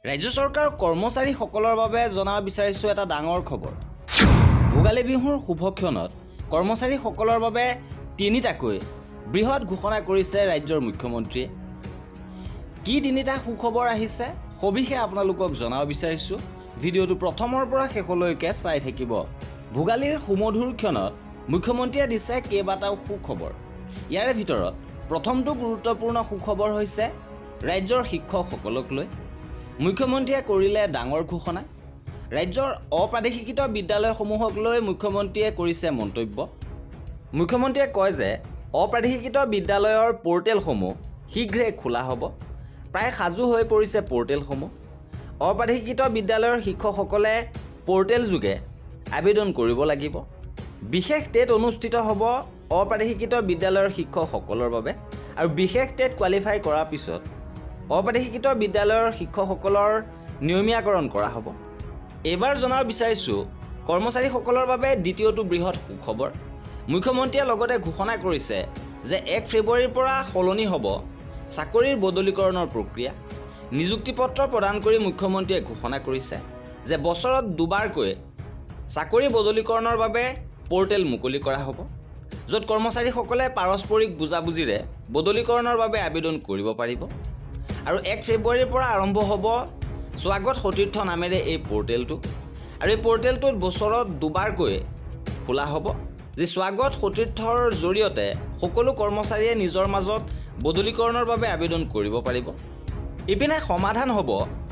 ৰাজ্য চৰকাৰৰ কৰ্মচাৰীসকলৰ বাবে জনাব বিচাৰিছোঁ এটা ডাঙৰ খবৰ। ভোগালী বিহুৰ শুভক্ষণত কৰ্মচাৰীসকলৰ বাবে তিনিটাকৈ বৃহৎ ঘোষণা কৰিছে ৰাজ্যৰ মুখ্যমন্ত্ৰীয়ে। কি তিনিটা সুখবৰ আহিছে সবিশেষ আপোনালোকক জনাব বিচাৰিছোঁ। ভিডিঅ'টো প্ৰথমৰ পৰা শেষলৈকে চাই থাকিব। ভোগালীৰ সুমধুৰ ক্ষণত মুখ্যমন্ত্ৰীয়ে দিছে কেইবাটাও সুখবৰ। ইয়াৰে ভিতৰত প্ৰথমটো গুৰুত্বপূৰ্ণ সুখবৰ হৈছে ৰাজ্যৰ শিক্ষকসকলক লৈ মুখ্যমন্ত্ৰীয়ে কৰিলে ডাঙৰ ঘোষণা। ৰাজ্যৰ অপ্ৰাদেশিকৃত বিদ্যালয়সমূহক লৈ মুখ্যমন্ত্ৰীয়ে কৰিছে মন্তব্য। মুখ্যমন্ত্ৰীয়ে কয় যে অপ্ৰাদেশিকৃত বিদ্যালয়ৰ পৰ্টেলসমূহ শীঘ্ৰে খোলা হ'ব। প্ৰায় সাজু হৈ পৰিছে পৰ্টেলসমূহ। অপ্ৰাদেশিকৃত বিদ্যালয়ৰ শিক্ষকসকলে পৰ্টেল যোগে আবেদন কৰিব লাগিব। বিশেষ টেট অনুষ্ঠিত হ'ব অপ্ৰাদেশিকৃত বিদ্যালয়ৰ শিক্ষকসকলৰ বাবে, আৰু বিশেষ টেট কোৱালিফাই কৰাৰ পিছত অপ্ৰাদেশিকৃত বিদ্যালয়ৰ শিক্ষকসকলৰ নিয়মীয়াকৰণ কৰা হ'ব। এইবাৰ জনাব বিচাৰিছোঁ কৰ্মচাৰীসকলৰ বাবে দ্বিতীয়টো বৃহৎ সুখবৰ। মুখ্যমন্ত্ৰীয়ে লগতে ঘোষণা কৰিছে যে 1 ফেব্ৰুৱাৰীৰ পৰা সলনি হ'ব চাকৰিৰ বদলীকৰণৰ প্ৰক্ৰিয়া। নিযুক্তি পত্ৰ প্ৰদান কৰি মুখ্যমন্ত্ৰীয়ে ঘোষণা কৰিছে যে বছৰত দুবাৰকৈ চাকৰি বদলীকৰণৰ বাবে পৰ্টেল মুকলি কৰা হ'ব, য'ত কৰ্মচাৰীসকলে পাৰস্পৰিক বুজাবুজিৰে বদলীকৰণৰ বাবে আবেদন কৰিব পাৰিব। আৰু 1 ফেব্ৰুৱাৰীৰ পৰা আৰম্ভ হ'ব স্বাগত সতীৰ্থ নামেৰে এই পৰ্টেলটো। আৰু এই পৰ্টেলটোত বছৰত দুবাৰকৈ খোলা হ'ব, যি স্বাগত সতীৰ্থৰ জৰিয়তে সকলো কৰ্মচাৰীয়ে নিজৰ মাজত বদলীকৰণৰ বাবে আবেদন কৰিব পাৰিব। ইপিনে সমাধান হ'ব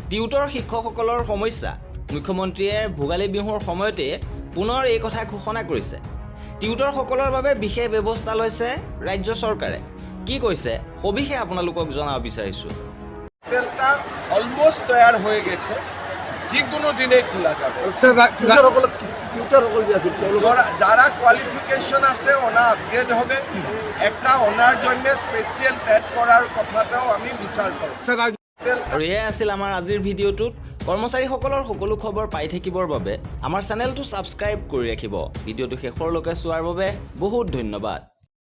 টিউটৰ শিক্ষকসকলৰ সমস্যা। মুখ্যমন্ত্ৰীয়ে ভোগালী বিহুৰ সময়তে পুনৰ এই কথা ঘোষণা কৰিছে। টিউটৰসকলৰ বাবে বিশেষ ব্যৱস্থা লৈছে ৰাজ্য চৰকাৰে। কি কৈছে সবিশেষ আপোনালোকক জনাব বিচাৰিছোঁ। পর্টেলটা অলমোস্ট তৈয়ার হয়ে গেছে, যে কোনো দিনে খোলা যাবে। যারা কোয়ালিফিকেশন আছে ওনা আপগ্রেড হবে। একটা ওনার জন্য স্পেশাল টেট করার কথাটাও আমি বিচার করব। আৰু এয়াই আছিল আমাৰ আজিৰ ভিডিঅ'টোত। কৰ্মচাৰীসকলৰ সকলো খবৰ পাই থাকিবৰ বাবে আমাৰ চেনেলটো ছাবস্ক্ৰাইব কৰি ৰাখিব। ভিডিঅ'টো শেষৰলৈকে চোৱাৰ বাবে বহুত ধন্যবাদ।